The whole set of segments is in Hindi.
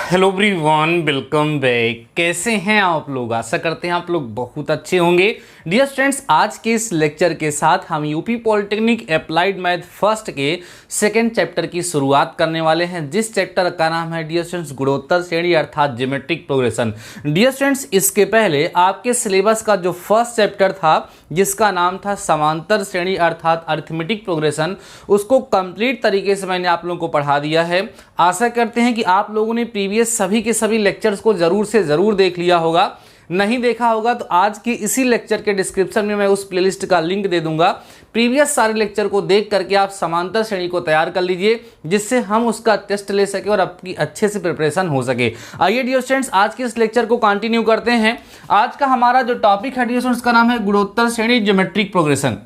Hello everyone, welcome back. कैसे हैं आप लोग? आशा करते हैं आप लोग बहुत अच्छे होंगे। डियर स्टूडेंट्स, आज के इस लेक्चर के साथ हम UP polytechnic applied math first के सेकंड चैप्टर की शुरुआत करने वाले हैं, जिस चैप्टर का नाम है डियर स्टूडेंट्स गुणोत्तर श्रेणी अर्थात ज्योमेट्रिक प्रोग्रेशन। डियर स्टूडेंट्स, इसके पहले आपके सिलेबस का जो फर्स्ट चैप्टर था जिसका नाम था समांतर श्रेणी अर्थात अरिथमेटिक प्रोग्रेशन, उसको कंप्लीट तरीके से मैंने आप लोगों को पढ़ा दिया है। आशा करते हैं कि आप लोगों ने प्रीवियस सभी के सभी लेक्चर्स को जरूर से जरूर देख लिया होगा। नहीं देखा होगा तो आज के इसी लेक्चर के डिस्क्रिप्शन में मैं उस प्लेलिस्ट का लिंक दे दूंगा। प्रीवियस सारे लेक्चर को देख करके आप समांतर श्रेणी को तैयार कर लीजिए, जिससे हम उसका टेस्ट ले सके और आपकी अच्छे से प्रिपरेशन हो सके। आइए डियर स्टूडेंट्स, आज के इस लेक्चर को कंटिन्यू करते हैं। आज का हमारा जो टॉपिक है डियर स्टूडेंट्स, का नाम है गुणोत्तर श्रेणी ज्योमेट्रिक प्रोग्रेशन।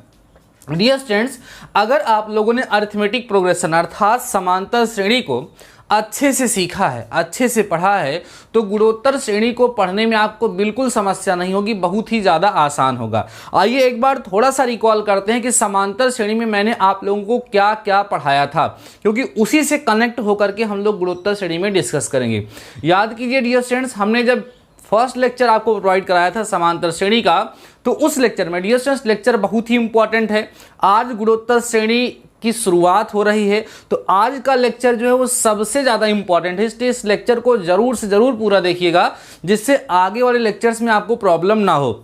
डियर स्टूडेंट्स, अगर आप लोगों ने अरिथमेटिक प्रोग्रेशन अर्थात समांतर श्रेणी को अच्छे से सीखा है, अच्छे से पढ़ा है, तो गुणोत्तर श्रेणी को पढ़ने में आपको बिल्कुल समस्या नहीं होगी, बहुत ही ज़्यादा आसान होगा। आइए एक बार थोड़ा सा रिकॉल करते हैं कि समांतर श्रेणी में मैंने आप लोगों को क्या क्या पढ़ाया था, क्योंकि उसी से कनेक्ट होकर के हम लोग गुणोत्तर श्रेणी में डिस्कस करेंगे। याद कीजिए डियर स्टूडेंट्स, हमने जब फर्स्ट लेक्चर आपको प्रोवाइड कराया था समांतर श्रेणी का, तो उस लेक्चर में डियर स्टूडेंट्स लेक्चर बहुत ही इंपॉर्टेंट है। आज गुणोत्तर श्रेणी की शुरुआत हो रही है, तो आज का लेक्चर जो है वो सबसे ज़्यादा इंपॉर्टेंट है, इसलिए इस लेक्चर को जरूर से जरूर पूरा देखिएगा, जिससे आगे वाले लेक्चर्स में आपको प्रॉब्लम ना हो।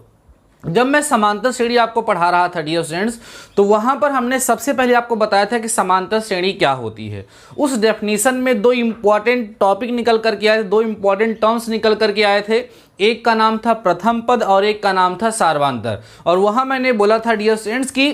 जब मैं समांतर श्रेणी आपको पढ़ा रहा था डियर स्टूडेंट्स, तो वहां पर हमने सबसे पहले आपको बताया था कि समांतर श्रेणी क्या होती है। उस डेफिनेशन में दो इंपॉर्टेंट टॉपिक निकल करके आए थे, दो इंपॉर्टेंट टर्म्स निकल करके आए थे। एक का नाम था प्रथम पद और एक का नाम था सार्वांतर। और वहां मैंने बोला था डियर स्टूडेंट्स कि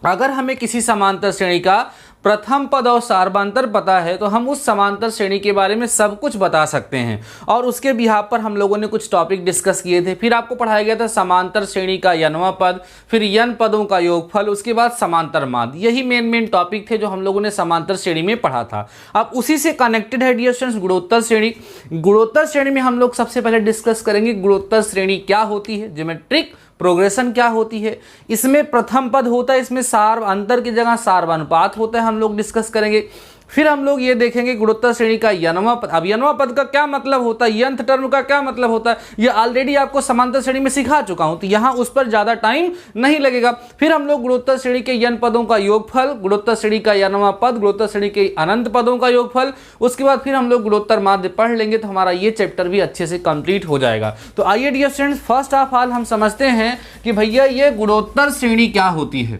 अगर हमें किसी समांतर श्रेणी का प्रथम पद और सार्वांतर पता है, तो हम उस समांतर श्रेणी के बारे में सब कुछ बता सकते हैं। और उसके बिहाफ पर हम लोगों ने कुछ टॉपिक डिस्कस किए थे। फिर आपको पढ़ाया गया था समांतर श्रेणी का यनवा पद, फिर यन पदों का योगफल, उसके बाद समांतर माध्य। यही मेन टॉपिक थे जो हम लोगों ने समांतर श्रेणी में पढ़ा था। अब उसी से कनेक्टेड है डियर स्टूडेंट्स गुणोत्तर श्रेणी। गुणोत्तर श्रेणी में हम लोग सबसे पहले डिस्कस करेंगे गुणोत्तर श्रेणी क्या होती है, ज्योमेट्रिक प्रोग्रेशन क्या होती है। इसमें प्रथम पद होता है, इसमें सार्वांतर की जगह सार्वानुपात होता है, हम लोग डिस्कस करेंगे। फिर हम लोग ये देखेंगे गुणोत्तर श्रेणी का यनवा पद। अब यनवा पद का क्या मतलब होता है, यंथ टर्म का क्या मतलब होता है, ये ऑलरेडी आपको समांतर श्रेणी में सिखा चुका हूं, तो यहां उस पर ज्यादा टाइम नहीं लगेगा। फिर हम लोग गुणोत्तर श्रेणी के यन पदों का योगफल, गुणोत्तर श्रेणी का यनवा पद, गुणोत्तर श्रेणी के अनंत पदों का योगफल, उसके बाद फिर हम लोग गुणोत्तर माध्य पढ़ लेंगे, तो हमारा ये चैप्टर भी अच्छे से कंप्लीट हो जाएगा। तो आइए dear students, first of all हम समझते हैं कि भैया ये गुणोत्तर श्रेणी क्या होती है।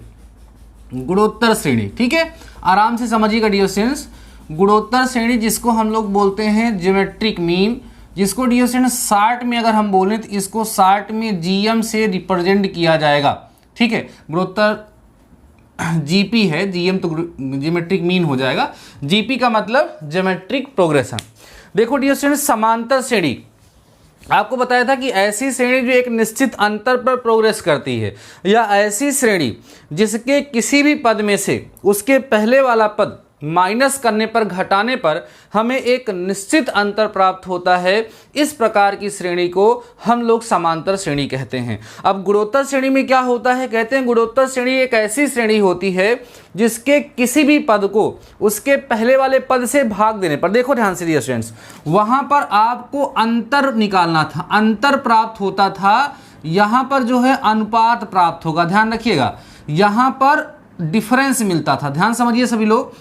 गुणोत्तर श्रेणी, ठीक है, आराम से समझिएगा डियर स्टूडेंट्स। गुणोत्तर श्रेणी जिसको हम लोग बोलते हैं ज्योमेट्रिक मीन, जिसको डियर स्टूडेंट्स शार्ट में अगर हम बोलें तो इसको शार्ट में जीएम से रिप्रेजेंट किया जाएगा, ठीक है। गुणोत्तर जीपी है, जीएम तो ज्योमेट्रिक मीन हो जाएगा, जीपी का मतलब ज्योमेट्रिक प्रोग्रेशन। देखो डियर स्टूडेंट्स, समांतर श्रेणी आपको बताया था कि ऐसी श्रेणी जो एक निश्चित अंतर पर प्रोग्रेस करती है, या ऐसी श्रेणी जिसके किसी भी पद में से उसके पहले वाला पद माइनस करने पर, घटाने पर हमें एक निश्चित अंतर प्राप्त होता है, इस प्रकार की श्रेणी को हम लोग समांतर श्रेणी कहते हैं। अब गुणोत्तर श्रेणी में क्या होता है, कहते हैं गुणोत्तर श्रेणी एक ऐसी श्रेणी होती है जिसके किसी भी पद को उसके पहले वाले पद से भाग देने पर, देखो ध्यान से डियर स्टूडेंट्स, वहां पर आपको अंतर निकालना था, अंतर प्राप्त होता था, यहां पर जो है अनुपात प्राप्त होगा, ध्यान रखिएगा, यहां पर डिफरेंस मिलता था। ध्यान समझिए सभी लोग,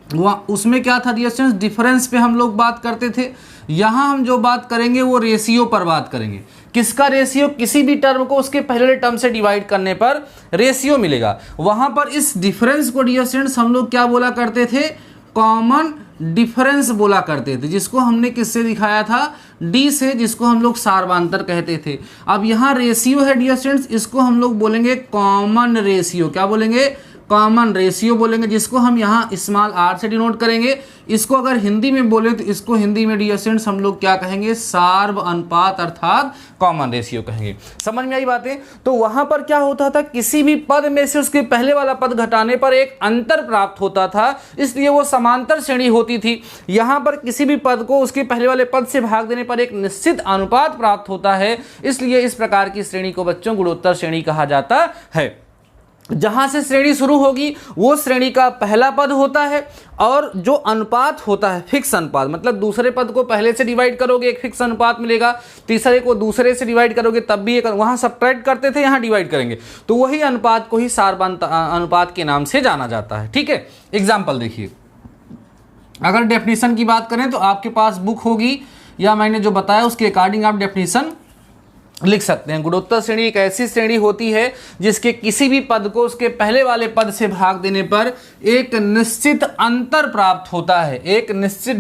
वहाँ उसमें क्या था डियर स्टूडेंट्स, डिफरेंस पे हम लोग बात करते थे। यहाँ हम जो बात करेंगे वो रेशियो पर बात करेंगे। किसका रेशियो, किसी भी टर्म को उसके पहले टर्म से डिवाइड करने पर रेशियो मिलेगा। वहाँ पर इस डिफरेंस को डियर स्टूडेंट्स हम लोग क्या बोला करते थे, कॉमन डिफरेंस बोला करते थे, जिसको हमने किससे दिखाया था, डी से, जिसको हम लोग सार्वांतर कहते थे। अब यहाँ रेशियो है डियर स्टूडेंट्स, इसको हम लोग बोलेंगे कॉमन रेशियो। क्या बोलेंगे, कॉमन रेशियो बोलेंगे, जिसको हम यहाँ स्मॉल आर से डिनोट करेंगे। इसको अगर हिंदी में बोले तो इसको हिंदी में डियर स्टूडेंट्स हम लोग क्या कहेंगे, सार्व अनुपात अर्थात कॉमन रेशियो कहेंगे। समझ में आई बातें? तो वहां पर क्या होता था, किसी भी पद में से उसके पहले वाला पद घटाने पर एक अंतर प्राप्त होता था, इसलिए वो समांतर श्रेणी होती थी। यहाँ पर किसी भी पद को उसके पहले वाले पद से भाग देने पर एक निश्चित अनुपात प्राप्त होता है, इसलिए इस प्रकार की श्रेणी को बच्चों गुणोत्तर श्रेणी कहा जाता है। जहां से श्रेणी शुरू होगी वो श्रेणी का पहला पद होता है, और जो अनुपात होता है फिक्स अनुपात, मतलब दूसरे पद को पहले से डिवाइड करोगे एक फिक्स अनुपात मिलेगा, तीसरे को दूसरे से डिवाइड करोगे तब भी एक, वहां सब्ट्रैक्ट करते थे यहाँ डिवाइड करेंगे, तो वही अनुपात को ही सारबंध अनुपात के नाम से जाना जाता है। ठीक है, एग्जाम्पल देखिए, अगर डेफिनेशन की बात करें तो आपके पास बुक होगी या मैंने जो बताया उसके अकॉर्डिंग आप डेफिनेशन लिख सकते हैं। गुणोत्तर श्रेणी एक ऐसी श्रेणी होती है जिसके किसी भी पद को उसके पहले वाले पद से भाग देने पर एक निश्चित अंतर प्राप्त होता है, एक निश्चित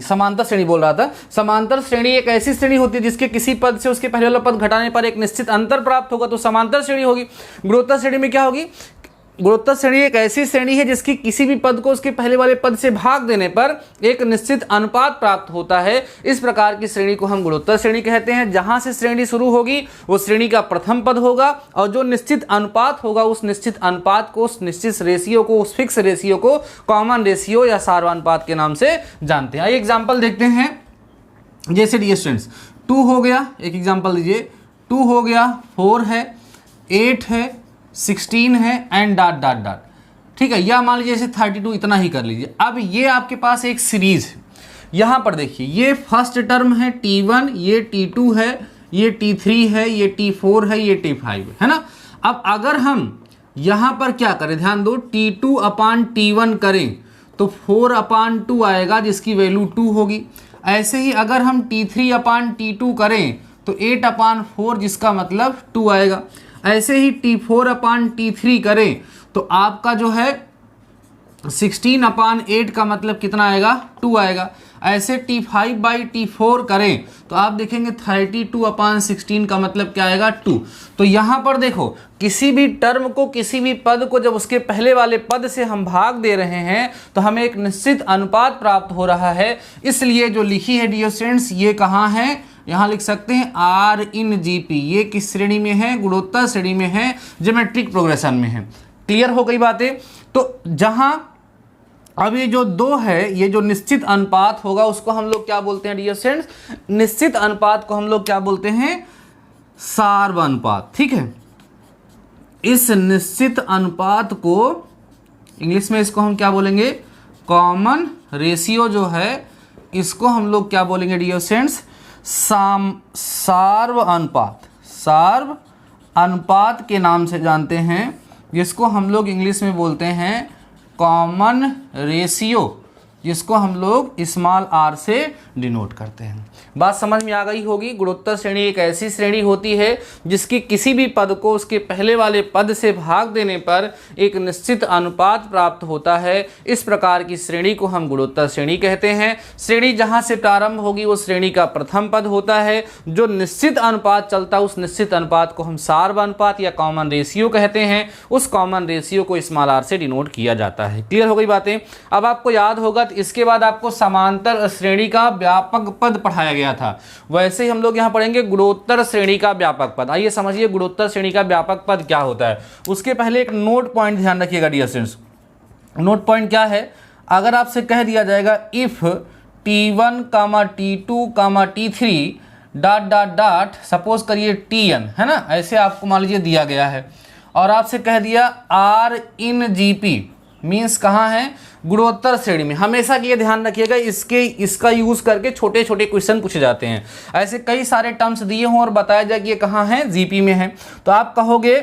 समांतर श्रेणी बोल रहा था। समांतर श्रेणी एक ऐसी श्रेणी होती है जिसके किसी पद से उसके पहले वाला पद घटाने पर एक निश्चित अंतर प्राप्त होगा, तो समांतर श्रेणी होगी। गुणोत्तर श्रेणी में क्या होगी? गुणोत्तर श्रेणी एक ऐसी श्रेणी है जिसकी किसी भी पद को उसके पहले वाले पद से भाग देने पर एक निश्चित अनुपात प्राप्त होता है। इस प्रकार की श्रेणी को हम गुणोत्तर श्रेणी कहते हैं। जहां से श्रेणी शुरू होगी वो श्रेणी का प्रथम पद होगा, और जो निश्चित अनुपात होगा उस निश्चित अनुपात को, उस निश्चित रेशियो को, उस फिक्स रेशियो को कॉमन रेशियो या सार्वनुपात के नाम से जानते हैं। आइए एग्जाम्पल देखते हैं। जैसे डियर स्टूडेंट्स 2 हो गया, एक एग्जाम्पल दीजिए, 2 हो गया, 4 है, 8 है, 16 है एंड डॉट डॉट डॉट। ठीक है, या मान लीजिए जैसे 32, इतना ही कर लीजिए। अब ये आपके पास एक सीरीज है। यहाँ पर देखिए ये फर्स्ट टर्म है T1, ये T2 है, ये T3 है, ये T4 है, ये T5 है ना। अब अगर हम यहाँ पर क्या करें, ध्यान दो, T2 अपान T1 करें तो 4 अपान 2 आएगा जिसकी वैल्यू 2 होगी। ऐसे ही अगर हम T3 अपान T2 करें तो 8 अपान 4 जिसका मतलब 2 आएगा। ऐसे ही T4 अपान T3 करें तो आपका जो है 16 अपान 8 का मतलब कितना आएगा, 2 आएगा। ऐसे T5 बाई T4 करें तो आप देखेंगे 32 अपान 16 का मतलब क्या आएगा, 2। तो यहाँ पर देखो किसी भी टर्म को, किसी भी पद को जब उसके पहले वाले पद से हम भाग दे रहे हैं तो हमें एक निश्चित अनुपात प्राप्त हो रहा है। इसलिए जो लिखी है डियर स्टूडेंट्स, ये कहाँ है, यहाँ लिख सकते हैं R in GP। ये किस श्रेणी में है, गुणोत्तर श्रेणी में है, ज्योमेट्रिक प्रोग्रेशन में है। क्लियर हो गई बातें। तो जहां अब ये जो 2 है, ये जो निश्चित अनुपात होगा उसको हम लोग क्या बोलते हैं डियर स्टूडेंट्स, निश्चित अनुपात को हम लोग क्या बोलते हैं, सार्वनुपात। ठीक है, इस निश्चित अनुपात को इंग्लिश में इसको हम क्या बोलेंगे, कॉमन रेशियो जो है इसको हम लोग क्या बोलेंगे डियर स्टूडेंट्स, सार्व अनुपात के नाम से जानते हैं, जिसको हम लोग इंग्लिश में बोलते हैं कॉमन रेशियो, जिसको हम लोग स्मॉल r से डिनोट करते हैं। बात समझ में आ गई होगी। गुणोत्तर श्रेणी एक ऐसी श्रेणी होती है जिसकी किसी भी पद को उसके पहले वाले पद से भाग देने पर एक निश्चित अनुपात प्राप्त होता है। इस प्रकार की श्रेणी को हम गुणोत्तर श्रेणी कहते हैं। श्रेणी जहां से प्रारंभ होगी वो श्रेणी का प्रथम पद होता है। जो निश्चित अनुपात चलता है उस निश्चित अनुपात को हम सार्वनुपात या कॉमन रेशियो कहते हैं। उस कॉमन रेशियो को स्मॉल r से डिनोट किया जाता है। क्लियर हो गई बातें। अब आपको याद होगा तो इसके बाद आपको समांतर श्रेणी का व्यापक पद पढ़ाया गया था, वैसे ही हम लोग यहाँ पढ़ेंगे गुणोत्तर श्रेणी का व्यापक पद। आइए समझिए गुणोत्तर श्रेणी का व्यापक पद क्या होता है। उसके पहले एक नोट पॉइंट ध्यान रखिएगा डियर स्टूडेंट्स। नोट पॉइंट क्या है, अगर आपसे कह दिया जाएगा if T1, T2, T3 dot dot dot, suppose करिए Tn है ना, ऐसे आपको मान लीजिए दिया गया है, और आपसे कह दिया R in GP मीन्स कहाँ है, गुणोत्तर श्रेणी में। हमेशा ये ध्यान रखिएगा इसका यूज करके छोटे छोटे क्वेश्चन पूछे जाते हैं। ऐसे कई सारे टर्म्स दिए हों और बताया जाए कि ये कहाँ है, जीपी में है, तो आप कहोगे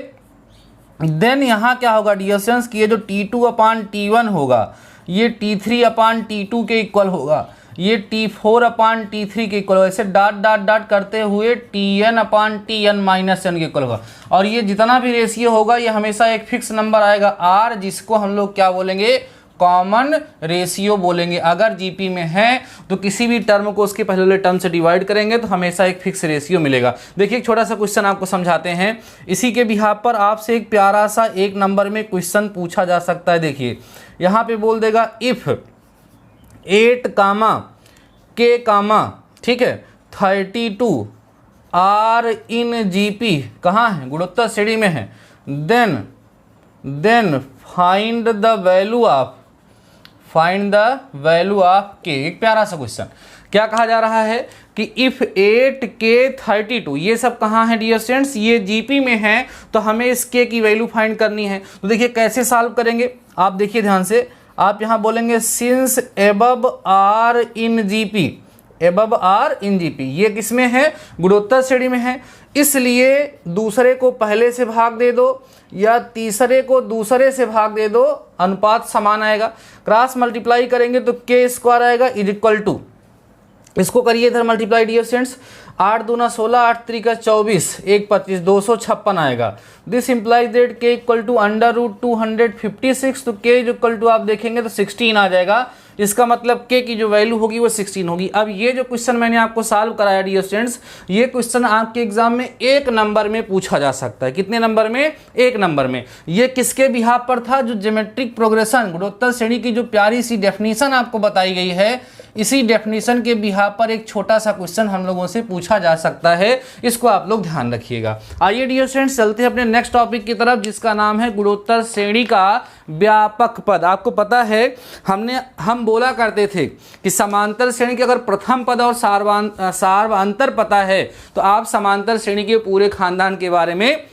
देन यहाँ क्या होगा डियर स्टूडेंट्स कि ये जो T2 अपान T1 होगा ये T3 अपान T2 के इक्वल होगा, ये T4 अपान T3 के इक्वल होगा। ऐसे डॉट डॉट डॉट करते हुए Tn अपान Tn माइनस n के इक्वल होगा। और ये जितना भी रेशियो होगा ये हमेशा एक फिक्स नंबर आएगा R, जिसको हम लोग क्या बोलेंगे, कॉमन रेशियो बोलेंगे। अगर जीपी में है तो किसी भी टर्म को उसके पहले वाले टर्म से डिवाइड करेंगे तो हमेशा एक फिक्स रेशियो मिलेगा। देखिए एक छोटा सा क्वेश्चन आपको समझाते हैं। इसी के बिहाफ पर आपसे एक प्यारा सा 1 नंबर में क्वेश्चन पूछा जा सकता है। देखिए यहाँ पे बोल देगा इफ 8 कामा के कामा, ठीक है, 32 आर इन जीपी कहाँ है, गुणोत्तर श्रेणी में है, then find the value of k. एक प्यारा सा क्वेश्चन क्या कहा जा रहा है कि इफ 8k32, ये सब कहाँ है डियर स्टूडेंट्स, ये जीपी में है, तो हमें इस k की वैल्यू फाइंड करनी है। तो देखिए कैसे सॉल्व करेंगे, आप देखिए ध्यान से, आप यहाँ बोलेंगे since above are in GP, above are in GP, ये किस में है, गुणोत्तर श्रेणी में है, इसलिए दूसरे को पहले से भाग दे दो या तीसरे को दूसरे से भाग दे दो, अनुपात समान आएगा। क्रॉस मल्टीप्लाई करेंगे तो k स्क्वायर आएगा इज इक्वल टू, इसको करिए इधर मल्टीप्लाई डियर स्टूडेंट्स, 8 दूना 16, 8 त्रिका 24, 1 25, 256 आएगा। This implies that k equal to under root 256, तो k इक्वल टू आप देखेंगे तो 16 आ जाएगा। इसका मतलब k की जो वैल्यू होगी वो 16 होगी। अब ये जो क्वेश्चन मैंने आपको सॉल्व कराया डियर स्टूडेंट्स, ये क्वेश्चन आपके एग्जाम में 1 नंबर में पूछा जा सकता है। कितने नंबर में, 1 नंबर में। ये किसके बिहाफ पर था, जो ज्योमेट्रिक प्रोग्रेशन गुणोत्तर श्रेणी की जो प्यारी सी डेफिनेशन आपको बताई गई है, इसी डेफिनेशन के बिहाफ पर एक छोटा सा क्वेश्चन हम लोगों से पूछा जा सकता है, इसको आप लोग ध्यान रखिएगा। आइए डियर स्टूडेंट्स चलते हैं अपने नेक्स्ट टॉपिक की तरफ, जिसका नाम है गुणोत्तर श्रेणी का व्यापक पद। आपको पता है हम बोला करते थे कि समांतर श्रेणी के अगर प्रथम पद और सार्वंतर पता है तो आप समांतर श्रेणी के पूरे खानदान के बारे में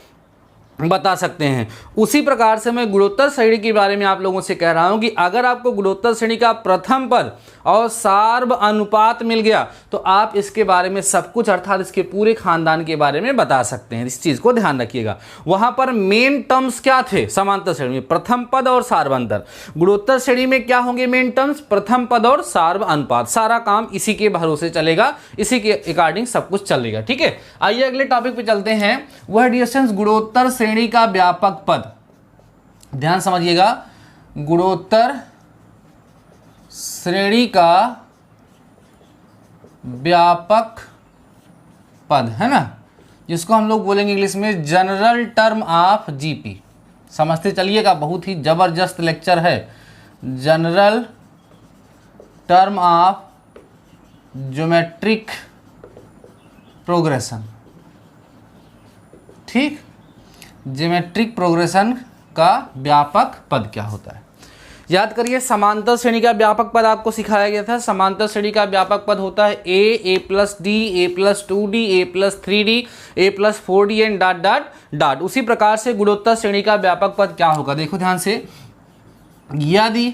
बता सकते हैं। उसी प्रकार से मैं गुणोत्तर श्रेणी के बारे में आप लोगों से कह रहा हूं कि अगर आपको गुणोत्तर श्रेणी का प्रथम पद और सार्व अनुपात मिल गया तो आप इसके बारे में सब कुछ, अर्थात इसके पूरे खानदान के बारे में बता सकते हैं। इस चीज को ध्यान रखिएगा। वहां पर मेन टर्म्स क्या थे समांतर श्रेणी में, प्रथम पद और सार्वांतर। गुणोत्तर श्रेणी में क्या होंगे मेन टर्म्स, प्रथम पद और सार्व अनुपात। सारा काम इसी के भरोसे चलेगा, इसी के अकॉर्डिंग सब कुछ चलेगा। ठीक है, आइए अगले टॉपिक पे चलते हैं, वह डिस्टेंस गुणोत्तर श्रेणी का व्यापक पद। ध्यान समझिएगा, गुणोत्तर श्रेणी का व्यापक पद है ना, जिसको हम लोग बोलेंगे इंग्लिश में जनरल टर्म ऑफ जीपी। समझते चलिएगा, बहुत ही जबरदस्त लेक्चर है। General term of geometric progression. ठीक, ज्योमेट्रिक प्रोग्रेशन का व्यापक पद क्या होता है, याद करिए। समांतर श्रेणी का व्यापक पद आपको सिखाया गया था। समांतर श्रेणी का व्यापक पद होता है a plus D, a plus 2d, a plus 3d, a plus 4d and dot dot dot. उसी प्रकार से गुणोत्तर श्रेणी का व्यापक पद क्या होगा, देखो ध्यान से। यदि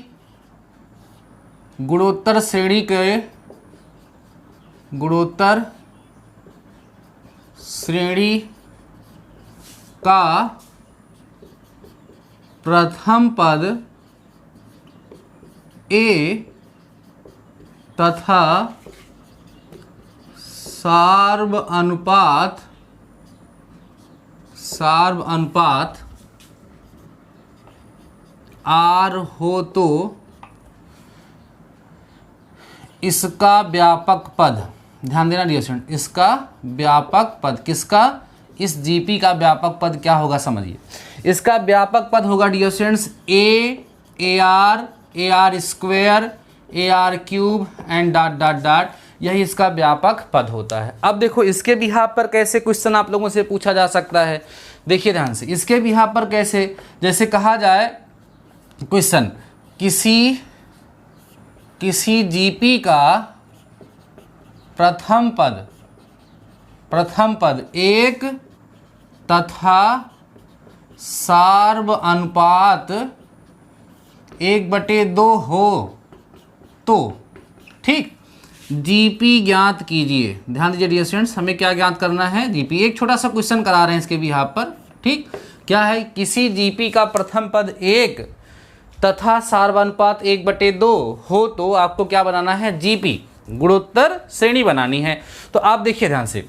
गुणोत्तर श्रेणी का प्रथम पद a तथा सार्व अनुपात r हो तो इसका व्यापक पद, ध्यान देना डियर स्टूडेंट, इसका व्यापक पद किसका, इस जीपी का व्यापक पद क्या होगा समझिए। इसका व्यापक पद होगा dear students a r square, a r cube and dot dot dot, यही इसका व्यापक पद होता है। अब देखो इसके बिहाफ पर कैसे क्वेश्चन आप लोगों से पूछा जा सकता है, देखिए ध्यान से। इसके बिहाफ पर कैसे, जैसे कहा जाए क्वेश्चन, किसी जीपी का प्रथम पद 1 तथा सार्व अनुपात 1/2 हो तो, ठीक, जीपी ज्ञात कीजिए। ध्यान दीजिए डियर स्टूडेंट्स, हमें क्या ज्ञात करना है, जीपी। एक छोटा सा क्वेश्चन करा रहे हैं इसके बिहाफ पर, ठीक। क्या है, किसी जीपी का प्रथम पद 1 तथा सार्व अनुपात 1/2 हो तो आपको क्या बनाना है, जीपी, गुणोत्तर श्रेणी बनानी है। तो आप देखिए ध्यान से,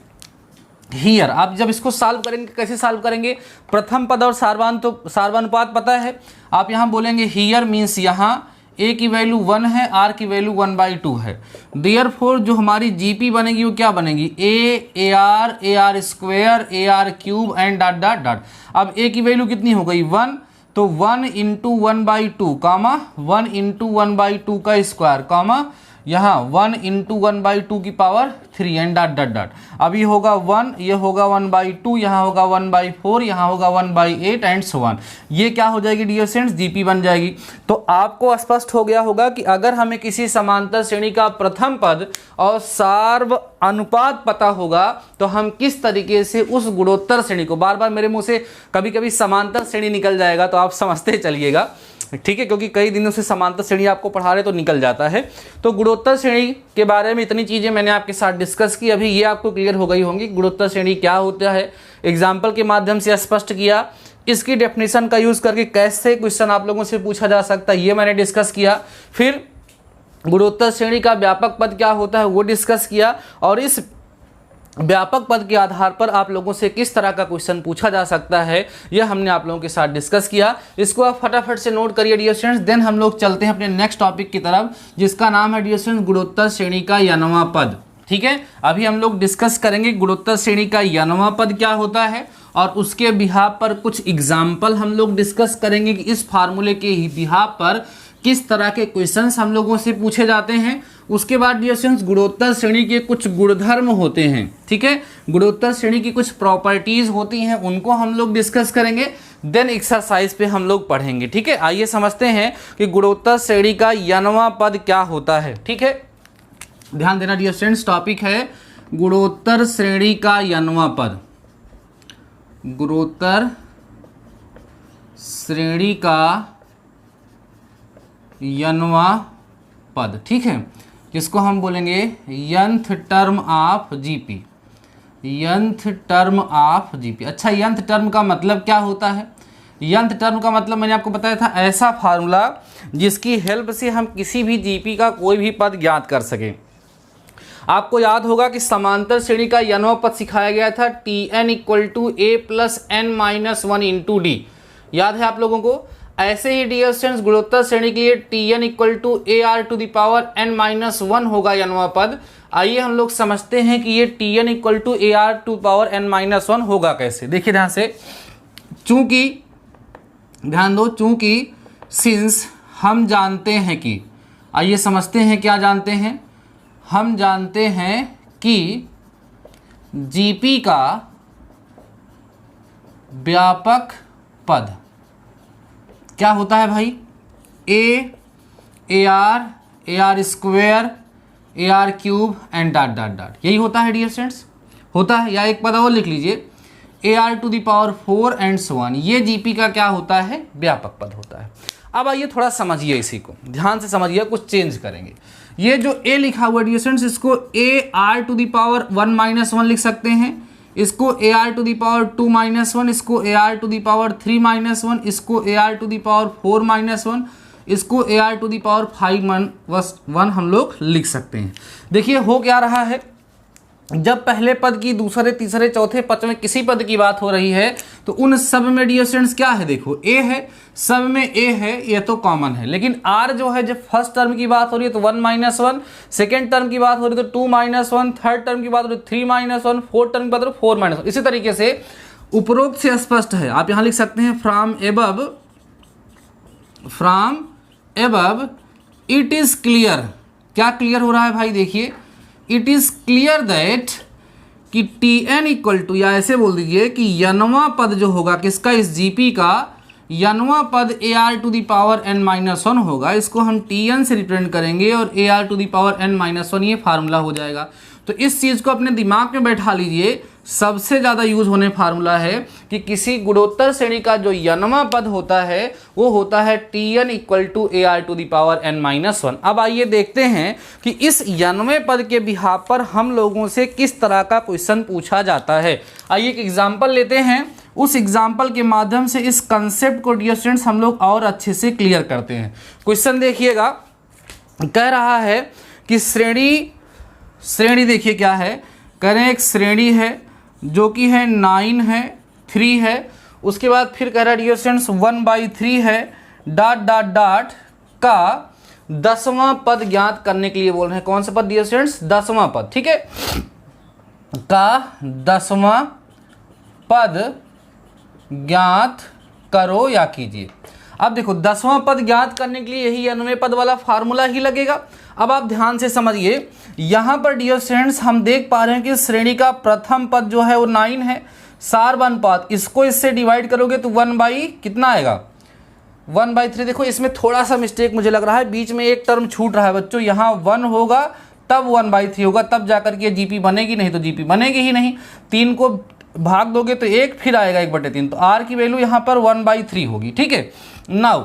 हियर आप जब इसको सॉल्व करेंगे, कैसे सॉल्व करेंगे, प्रथम पद और सार्वानुपात पता है, आप यहाँ बोलेंगे हियर मीन्स यहाँ a की वैल्यू 1 है, r की वैल्यू 1/2 है। देयरफॉर जो हमारी जीपी बनेगी वो क्या बनेगी, ए r square, a r cube and dot dot dot. अब a की वैल्यू कितनी हो गई 1, तो 1 × 1/2 कामा 1 × 1/2 का स्क्वायर कामा यहाँ 1 इंटू 1/2 की power 3 and dot dot dot. अब ये होगा 1, ये होगा 1/2, यहाँ होगा 1/4, यहाँ होगा 1/8 एंड सो ऑन। ये क्या हो जाएगी डियर स्टूडेंट्स, जीपी बन जाएगी। तो आपको स्पष्ट हो गया होगा कि अगर हमें किसी समांतर श्रेणी का प्रथम पद और सार्व अनुपात पता होगा तो हम किस तरीके से उस गुणोत्तर श्रेणी को, बार बार मेरे मुंह से कभी कभी समांतर श्रेणी निकल जाएगा तो आप समझते चलिएगा, ठीक है, क्योंकि कई दिनों से समांतर श्रेणी आपको पढ़ा रहे तो निकल जाता है। तो गुणोत्तर श्रेणी के बारे में इतनी चीज़ें मैंने आपके साथ डिस्कस की, अभी ये आपको क्लियर हो गई होंगी गुणोत्तर श्रेणी क्या होता है, एग्जाम्पल के माध्यम से स्पष्ट किया। इसकी डेफिनेशन का यूज़ करके कैसे क्वेश्चन आप लोगों से पूछा जा सकता है ये मैंने डिस्कस किया। फिर गुणोत्तर श्रेणी का व्यापक पद क्या होता है वो डिस्कस किया, और इस व्यापक पद के आधार पर आप लोगों से किस तरह का क्वेश्चन पूछा जा सकता है यह हमने आप लोगों के साथ डिस्कस किया। इसको आप फटाफट से नोट करिए डियर स्टूडेंट्स। देन हम लोग चलते हैं अपने नेक्स्ट टॉपिक की तरफ, जिसका नाम है डियर स्टूडेंट्स गुणोत्तर श्रेणी का n वां पद। ठीक है, अभी हम लोग डिस्कस करेंगे गुणोत्तर श्रेणी का n वां पद क्या होता है, और उसके बिहाफ पर कुछ एग्जाम्पल हम लोग डिस्कस करेंगे कि इस फार्मूले के ही बिहाफ पर किस तरह के क्वेश्चंस हम लोगों से पूछे जाते हैं। उसके बाद डियर स्टूडेंट्स गुणोत्तर श्रेणी के कुछ गुणधर्म होते हैं, ठीक है, गुणोत्तर श्रेणी की कुछ प्रॉपर्टीज होती हैं, उनको हम लोग डिस्कस करेंगे। देन एक्सरसाइज पे हम लोग पढ़ेंगे। ठीक है, आइए समझते हैं कि गुणोत्तर श्रेणी का n वां पद क्या होता है। ठीक है, ध्यान देना डियर स्टूडेंट्स, टॉपिक है गुणोत्तर श्रेणी का n वां पद। गुणोत्तर श्रेणी का n वां पद, ठीक है, जिसको हम बोलेंगे nth term of GP, nth term of GP. अच्छा, nth टर्म का मतलब क्या होता है? nth टर्म का मतलब मैंने आपको बताया था ऐसा फार्मूला जिसकी हेल्प से हम किसी भी जीपी का कोई भी पद ज्ञात कर सकें। आपको याद होगा कि समांतर श्रेणी का n वां पद सिखाया गया था Tn = a + n - 1 × d, याद है आप लोगों को? ऐसे ही डियर स्टूडेंट्स गुणोत्तर श्रेणी के लिए Tn = ar⁴ होगा n वां पद। आइए हम लोग समझते हैं कि ये Tn = ar⁴ होगा कैसे। देखिए ध्यान से, चूंकि ध्यान दो, चूंकि सिंस हम जानते हैं कि, आइए समझते हैं क्या जानते हैं, हम जानते हैं कि जीपी का व्यापक पद क्या होता है भाई? ar² ar³ and dot dot dot, यही होता है डियर स्टूडेंट्स, होता है। या एक पद और लिख लीजिए ar⁴ एंड सो ऑन, ये जीपी का क्या होता है? व्यापक पद होता है। अब आइए थोड़ा समझिए, इसी को ध्यान से समझिए, कुछ चेंज करेंगे। ये जो a लिखा हुआ डियर स्टूडेंट्स, इसको ar⁴ लिख सकते हैं, इसको ar⁴ इसको ar⁴ इसको ar⁴ इसको ar⁴ हम लोग लिख सकते हैं। देखिए हो क्या रहा है, जब पहले पद की, दूसरे, तीसरे, चौथे, पांचवें किसी पद की बात हो रही है तो उन सब में डियर स्टूडेंट्स क्या है? देखो a है, सब में a है, ये तो कॉमन है। लेकिन r जो है, जब फर्स्ट टर्म की बात हो रही है तो 1 - 1, सेकेंड टर्म की बात हो रही है तो 2 - 1, थर्ड टर्म की बात हो रही है 3 - 1, फोर्थ टर्म की बात हो रही है 4 - 1। इसी तरीके से उपरोक्त से स्पष्ट है, आप यहाँ लिख सकते हैं from above it is clear. क्या क्लियर हो रहा है भाई? देखिए, इट इज क्लियर दैट कि Tn = या ऐसे बोल दीजिए कि n वां पद जो होगा किसका? इस जीपी का n वां पद ar⁴ होगा। इसको हम Tn से रिप्रेजेंट करेंगे और ar⁴ ये फार्मूला हो जाएगा। तो इस चीज़ को अपने दिमाग में बैठा लीजिए, सबसे ज़्यादा यूज होने फार्मूला है कि किसी गुणोत्तर श्रेणी का जो n वां पद होता है वो होता है Tn = ar⁴ अब आइए देखते हैं कि इस n वें पद के बिहाफ पर हम लोगों से किस तरह का क्वेश्चन पूछा जाता है। आइए एक एग्जाम्पल लेते हैं, उस एग्जाम्पल के माध्यम से इस कंसेप्ट को डियर स्टूडेंट्स हम लोग और अच्छे से क्लियर करते हैं। क्वेश्चन देखिएगा, कह रहा है कि श्रेणी देखिए क्या है, कह रहे हैं एक श्रेणी है जो कि है 9 है, 3 है, उसके बाद फिर कह रहा है डियर स्टूडेंट्स 1/3 है, डॉट डॉट डॉट का 10वां पद ज्ञात करने के लिए बोल रहे हैं। कौन सा पद डियर स्टूडेंट्स? 10वां पद, ठीक है, का 10वां पद ज्ञात करो या कीजिए। अब देखो 10वां पद ज्ञात करने के लिए यही 90वें पद वाला फार्मूला ही लगेगा। अब आप ध्यान से समझिए, यहाँ पर डियर स्टूडेंट्स हम देख पा रहे हैं कि श्रेणी का प्रथम पद जो है वो 9 है, सारवनुपात इसको इससे डिवाइड करोगे तो 1 बाई कितना आएगा 1/3। देखो इसमें थोड़ा सा मिस्टेक मुझे लग रहा है, बीच में एक टर्म छूट रहा है बच्चों, यहाँ 1 होगा तब 1/3 होगा, तब जाकर के जीपी बनेगी, नहीं तो जीपी बनेगी ही नहीं। 3 को भाग दोगे तो 1 फिर आएगा 1/3, तो आर की वैल्यू यहाँ पर 1/3 होगी। ठीक है, नाउ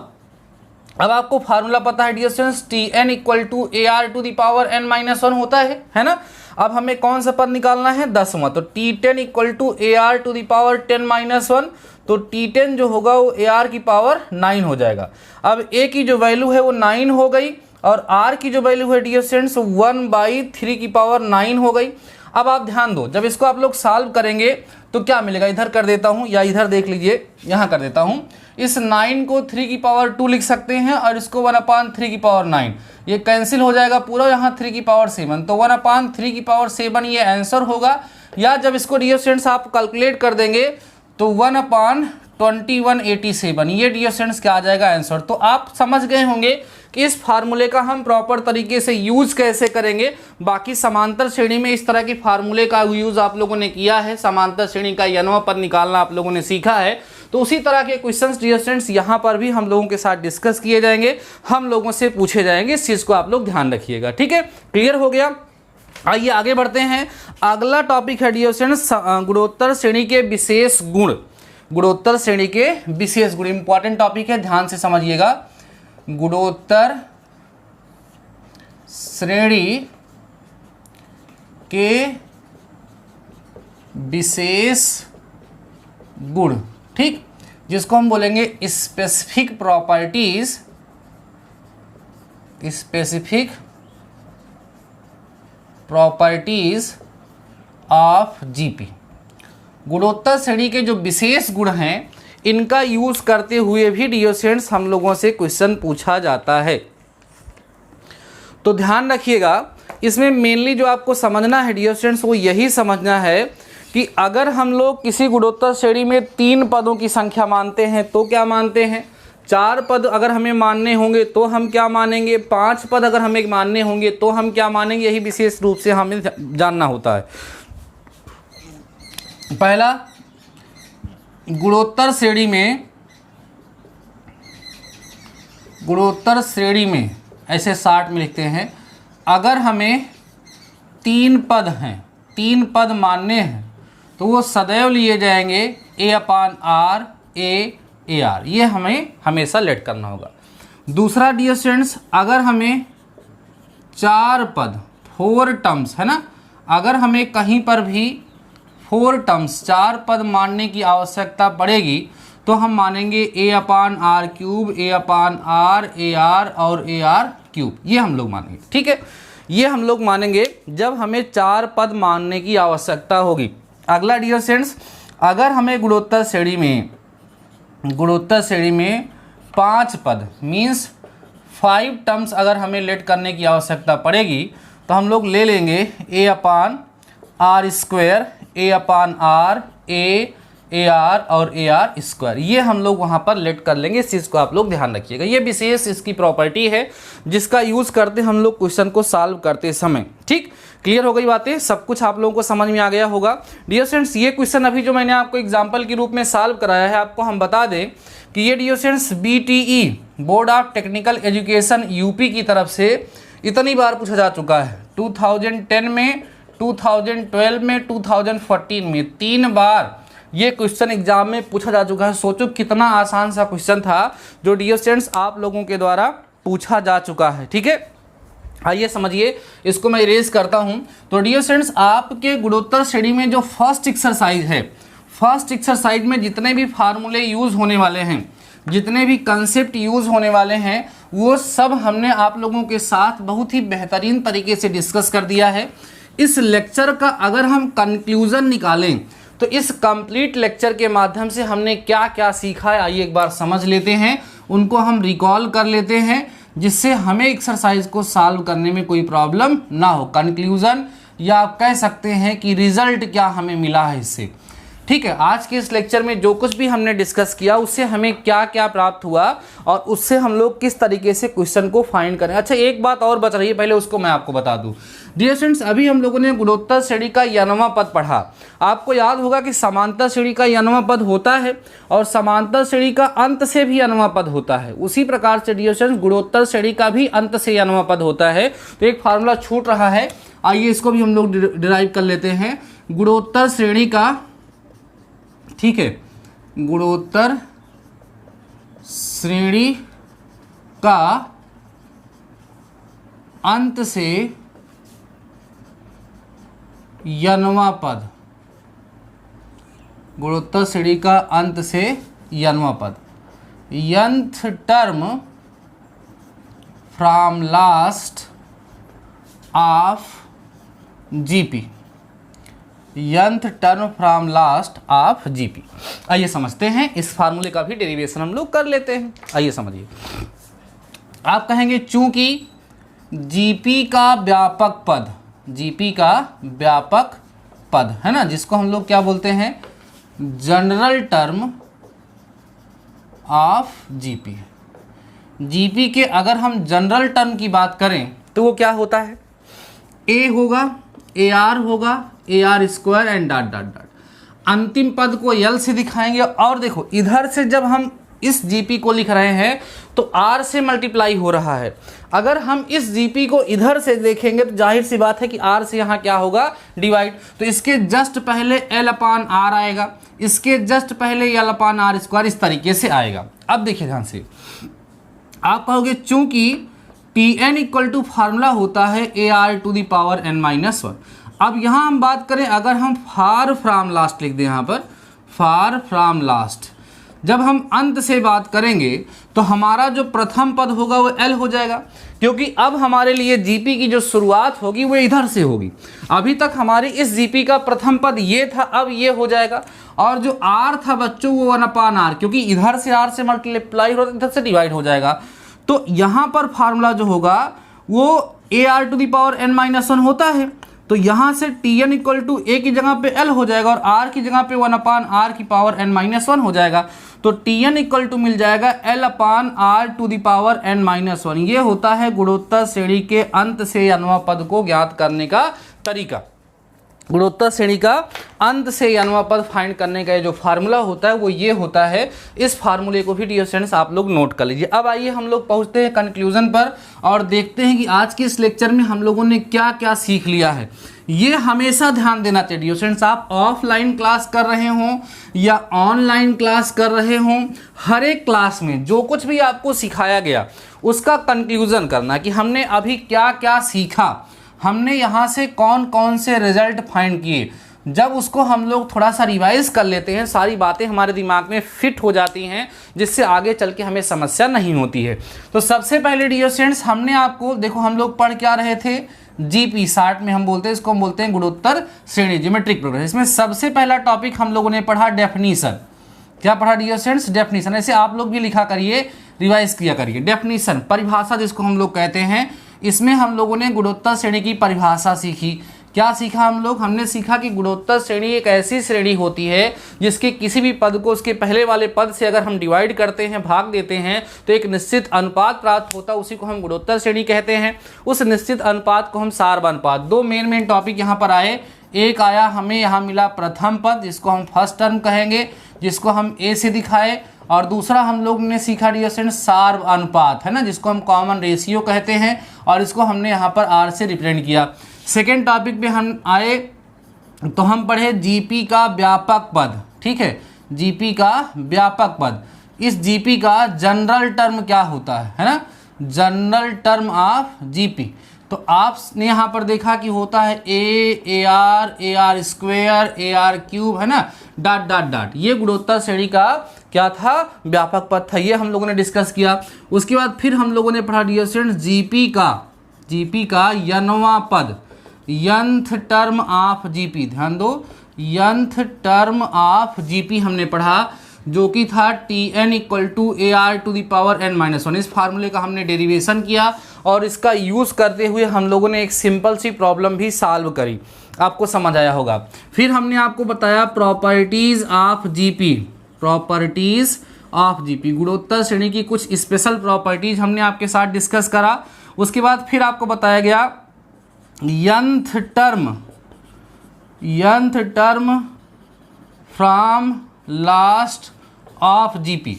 अब आपको फार्मूला पता है dear students, Tn equal to AR⁻n-1 होता है ना। अब हमें कौन सा पद निकालना है 10वां, तो T10 इक्वल टू AR⁻10-1, तो T10 जो होगा वो AR⁹ हो जाएगा। अब A की जो वैल्यू है वो 9 हो गई और R की जो वैल्यू है डियर स्टूडेंट्स 1/3 हो गई। अब आप ध्यान दो, जब इसको आप लोग सॉल्व करेंगे तो क्या मिलेगा, इधर कर देता हूँ या इधर देख लीजिए, यहाँ कर देता हूँ। इस 9 को 3⁻2 लिख सकते हैं और इसको 1/3⁹, ये कैंसिल हो जाएगा पूरा, यहाँ 3⁻7, तो 1/3⁻7 ये आंसर होगा। या जब इसको डियर स्टूडेंट्स आप कैलकुलेट कर देंगे तो 1/2187, ये डियर स्टूडेंट्स क्या आ जाएगा आंसर। तो आप समझ गए होंगे कि इस फार्मूले का हम प्रॉपर तरीके से यूज कैसे करेंगे। बाकी समांतर श्रेणी में इस तरह के फार्मूले का यूज आप लोगों ने किया है, समांतर श्रेणी का n वां पद निकालना आप लोगों ने सीखा है, तो उसी तरह के क्वेश्चंस डियर स्टूडेंट्स यहाँ पर भी हम लोगों के साथ डिस्कस किए जाएंगे, हम लोगों से पूछे जाएंगे, इस चीज़ को आप लोग ध्यान रखिएगा। ठीक है, क्लियर हो गया। आइए आगे बढ़ते हैं। अगला टॉपिक है डियर स्टूडेंट्स गुणोत्तर श्रेणी के विशेष गुण। गुणोत्तर श्रेणी के विशेष गुण इंपॉर्टेंट टॉपिक है, ध्यान से समझिएगा। गुणोत्तर श्रेणी के विशेष गुण, ठीक, जिसको हम बोलेंगे specific properties, specific properties of GP. गुणोत्तर श्रेणी के जो विशेष गुण हैं इनका यूज करते हुए भी डियर स्टूडेंट्स हम लोगों से क्वेश्चन पूछा जाता है। तो ध्यान रखिएगा, इसमें मेनली जो आपको समझना है डियर स्टूडेंट्स वो यही समझना है कि अगर हम लोग किसी गुणोत्तर श्रेणी में 3 पदों की संख्या मानते हैं तो क्या मानते हैं, 4 पद अगर हमें मानने होंगे तो हम क्या मानेंगे, 5 पद अगर हमें मानने होंगे तो हम क्या मानेंगे, यही विशेष रूप से हमें जानना होता है। पहला, गुणोत्तर श्रेणी में ऐसे 60 में लिखते हैं, अगर हमें 3 पद हैं, 3 पद मानने हैं तो वो सदैव लिए जाएंगे A/R AR, ये हमें हमेशा लेट करना होगा। दूसरा डियर स्टूडेंट्स, अगर हमें 4 पद 4 टर्म्स है ना, अगर हमें कहीं पर भी 4 टर्म्स 4 पद मानने की आवश्यकता पड़ेगी तो हम मानेंगे A/R3 A/R AR और AR3, ये हम लोग मानेंगे। ठीक है, ये हम लोग मानेंगे जब हमें 4 पद मानने की आवश्यकता होगी। अगला डियर स्टूडेंट्स, अगर हमें गुणोत्तर श्रेणी में 5 पद मीन्स 5 टर्म्स अगर हमें लेट करने की आवश्यकता पड़ेगी तो हम लोग ले लेंगे A/R² A/R AR और AR², ये हम लोग वहाँ पर लेट कर लेंगे। इस चीज़ को आप लोग ध्यान रखिएगा, ये विशेष इसकी प्रॉपर्टी है जिसका यूज़ करते हम लोग क्वेश्चन को सॉल्व करते समय। ठीक, क्लियर हो गई बातें, सब कुछ आप लोगों को समझ में आ गया होगा। डियर स्टूडेंट्स, ये क्वेश्चन अभी जो मैंने आपको एग्जाम्पल के रूप में सॉल्व कराया है, आपको हम बता दें कि ये dear students BTE board of technical education UP की तरफ से इतनी बार पूछा जा चुका है। 2010 में, 2012 में, 2014 में 3 बार ये क्वेश्चन एग्जाम में पूछा जा चुका है। सोचो कितना आसान सा क्वेश्चन था जो डियर स्टूडेंट्स आप लोगों के द्वारा पूछा जा चुका है। ठीक है, आइए समझिए, इसको मैं इरेज करता हूं। तो डियर स्टूडेंट्स, आपके गुणोत्तर श्रेणी में जो फर्स्ट एक्सरसाइज है, फर्स्ट एक्सरसाइज में जितने भी फार्मूले यूज होने वाले हैं, जितने भी कंसेप्ट यूज होने वाले हैं, वो सब हमने आप लोगों के साथ बहुत ही बेहतरीन तरीके से डिस्कस कर दिया है। इस लेक्चर का अगर हम कंक्लूजन निकालें तो इस कंप्लीट लेक्चर के माध्यम से हमने क्या क्या सीखा है, आइए एक बार समझ लेते हैं, उनको हम रिकॉल कर लेते हैं, जिससे हमें एक्सरसाइज को सॉल्व करने में कोई प्रॉब्लम ना हो। कंक्लूजन या आप कह सकते हैं कि रिजल्ट क्या हमें मिला है इससे। ठीक है, आज के इस लेक्चर में जो कुछ भी हमने डिस्कस किया उससे हमें क्या क्या प्राप्त हुआ और उससे हम लोग किस तरीके से क्वेश्चन को फाइंड करें। अच्छा, एक बात और बच रही है, पहले उसको मैं आपको बता दूं। डियर स्टूडेंट्स, अभी हम लोगों ने गुणोत्तर श्रेणी का n वां पद पढ़ा। आपको याद होगा कि समांतर श्रेणी का n वां पद होता है और समांतर श्रेणी का अंत से भी n वां पद होता है। उसी प्रकार से डियर स्टूडेंट्स गुणोत्तर श्रेणी का भी अंत से n वां पद होता है। तो एक फार्मूला छूट रहा है, आइए इसको भी हम लोग डिराइव कर लेते हैं। गुणोत्तर श्रेणी का, ठीक है, गुणोत्तर श्रेणी का अंत से n वां पद, गुणोत्तर श्रेणी का अंत से n वां पद, nth term from last of GP, nth term from last of GP. आइए समझते हैं, इस फार्मूले का भी डेरिवेशन हम लोग कर लेते हैं। आइए समझिए, आप कहेंगे चूंकि जीपी का व्यापक पद, जीपी का व्यापक पद है ना, जिसको हम लोग क्या बोलते हैं, general term of GP. GP के अगर हम जनरल टर्म की बात करें तो वो क्या होता है, ए होगा, ए आर होगा, A R square and dot dot dot. अंतिम पद को यल से दिखाएंगे और देखो इधर से जब हम इस जीपी को लिख रहे हैं तो आर से मल्टीप्लाई हो रहा है। अगर हम इस जीपी को इधर से देखेंगे तो जाहिर सी बात है कि आर से यहाँ क्या होगा, डिवाइड। तो इसके जस्ट पहले एल अपान आर आएगा, इसके जस्ट पहले एल अपान आर स्क्वायर, इस तरीके से आएगा। अब देखिए ध्यान से, आप कहोगे चूंकि T N equal to formula होता है A R to the power N minus 1। अब यहाँ हम बात करें, अगर हम फार फ्रॉम लास्ट लिख दें, यहाँ पर फार फ्रॉम लास्ट, जब हम अंत से बात करेंगे तो हमारा जो प्रथम पद होगा वो एल हो जाएगा, क्योंकि अब हमारे लिए जीपी की जो शुरुआत होगी वो इधर से होगी। अभी तक हमारी इस जीपी का प्रथम पद ये था, अब ये हो जाएगा। और जो आर था बच्चों वो 1/r, क्योंकि इधर से आर से मल्टीप्लाई हो, इधर से डिवाइड हो जाएगा। तो यहाँ पर फार्मूला जो होगा वो A R to the power N minus 1 होता है। तो यहाँ से T N equal to A की जगह पे एल हो जाएगा और आर की जगह पे 1/r की पावर n माइनस 1 हो जाएगा। तो टी एन इक्वल टू मिल जाएगा l/r to the power n minus 1। ये होता है गुणोत्तर श्रेणी के अंत से n वां पद को ज्ञात करने का तरीका। गुणोत्तर श्रेणी का अंत से n वां पद फाइंड करने का जो फार्मूला होता है वो ये होता है। इस फार्मूले को भी डियर स्टूडेंट्स आप लोग नोट कर लीजिए। अब आइए हम लोग पहुंचते हैं कंक्लूजन पर और देखते हैं कि आज के इस लेक्चर में हम लोगों ने क्या क्या सीख लिया है। ये हमेशा ध्यान देना चाहिए डियर स्टूडेंट्स, आप ऑफलाइन क्लास कर रहे हों या ऑनलाइन क्लास कर रहे हों, हर एक क्लास में जो कुछ भी आपको सिखाया गया उसका कंक्लूजन करना कि हमने अभी क्या क्या सीखा, हमने यहाँ से कौन कौन से रिजल्ट फाइंड किए। जब उसको हम लोग थोड़ा सा रिवाइज कर लेते हैं, सारी बातें हमारे दिमाग में फिट हो जाती हैं, जिससे आगे चल के हमें समस्या नहीं होती है। तो सबसे पहले डियर स्टूडेंट्स, हमने आपको देखो, हम लोग पढ़ क्या रहे थे, जीपी शार्ट में हम बोलते हैं, इसको हम बोलते हैं गुणोत्तर श्रेणी, ज्योमेट्रिक प्रोग्रेशन। इसमें सबसे पहला टॉपिक हम लोगों ने पढ़ा डेफिनीशन। क्या पढ़ा डियर स्टूडेंट्स, डेफिनीशन। ऐसे आप लोग भी लिखा करिए, रिवाइज किया करिए। डेफिनीशन, परिभाषा जिसको हम लोग कहते हैं। इसमें हम लोगों ने गुणोत्तर श्रेणी की परिभाषा सीखी। क्या सीखा हम लोग, हमने सीखा कि गुणोत्तर श्रेणी एक ऐसी श्रेणी होती है जिसके किसी भी पद को उसके पहले वाले पद से अगर हम डिवाइड करते हैं, भाग देते हैं, तो एक निश्चित अनुपात प्राप्त होता है, उसी को हम गुणोत्तर श्रेणी कहते हैं। उस निश्चित अनुपात को हम सार अनुपात, दो मेन टॉपिक यहाँ पर आए। एक आया, हमें यहाँ मिला प्रथम पद, जिसको हम फर्स्ट टर्म कहेंगे, जिसको हम ए से दिखाए। और दूसरा हम लोग ने सीखा डियर स्टूडेंट्स सार अनुपात, है ना, जिसको हम कॉमन रेशियो कहते हैं, और इसको हमने यहाँ पर आर से रिप्रेजेंट किया। सेकेंड टॉपिक पे हम आए तो हम पढ़े जीपी का व्यापक पद, ठीक है, जीपी का व्यापक पद। इस जीपी का जनरल टर्म क्या होता है ना, जनरल टर्म ऑफ जीपी। तो आपने यहाँ पर देखा कि होता है A r square, a r cube, है ना, डॉट डॉट डॉट। ये गुणोत्तर श्रेणी का क्या था, व्यापक पद था। ये हम लोगों ने डिस्कस किया। उसके बाद फिर हम लोगों ने पढ़ा डियर स्टूडेंट्स जीपी का n वां पद, nth टर्म ऑफ जीपी। ध्यान दो, nth टर्म ऑफ जीपी हमने पढ़ा, जो कि था Tn इक्वल टू AR⁴ इस फार्मूले का हमने डेरिवेशन किया और इसका यूज़ करते हुए हम लोगों ने एक सिंपल सी प्रॉब्लम भी सॉल्व करी, आपको समझ आया होगा। फिर हमने आपको बताया properties of GP, properties of GP, गुणोत्तर श्रेणी की कुछ स्पेशल प्रॉपर्टीज हमने आपके साथ डिस्कस करा। उसके बाद फिर आपको बताया गया nth term from last of GP,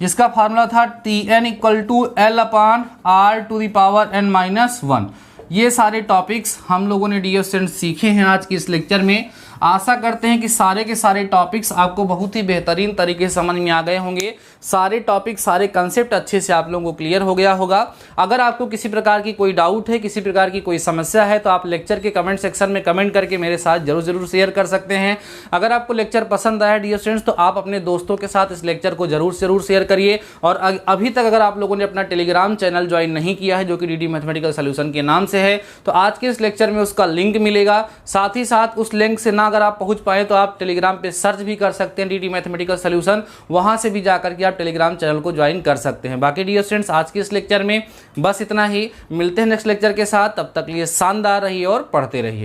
जिसका फार्मूला था Tn इक्वल टू L/R⁴ ये सारे टॉपिक्स हम लोगों ने डियर स्टूडेंट्स सीखे हैं आज की इस लेक्चर में। आशा करते हैं कि सारे के सारे टॉपिक्स आपको बहुत ही बेहतरीन तरीके से समझ में आ गए होंगे। सारे टॉपिक, सारे कंसेप्ट अच्छे से आप लोगों को क्लियर हो गया होगा। अगर आपको किसी प्रकार की कोई डाउट है, किसी प्रकार की कोई समस्या है, तो आप लेक्चर के कमेंट सेक्शन में कमेंट करके मेरे साथ जरूर शेयर कर सकते हैं। अगर आपको लेक्चर पसंद आया डियर स्टूडेंट्स, तो आप अपने दोस्तों के साथ इस लेक्चर को जरूर शेयर करिए। और अभी तक अगर आप लोगों ने अपना टेलीग्राम चैनल ज्वाइन नहीं किया है, जो कि DD मैथमेटिकल सॉल्यूशन के नाम से है, तो आज के इस लेक्चर में उसका लिंक मिलेगा। साथ ही साथ उस लिंक से ना अगर आप पहुंच पाए तो आप टेलीग्राम पे सर्च भी कर सकते हैं DD मैथमेटिकल सॉल्यूशन, वहां से भी जाकर के आप टेलीग्राम चैनल को ज्वाइन कर सकते हैं। बाकी डियर स्टूडेंट्स, आज के इस लेक्चर में बस इतना ही। मिलते हैं नेक्स्ट लेक्चर के साथ, तब तक लिए शानदार रहिए और पढ़ते रहिए।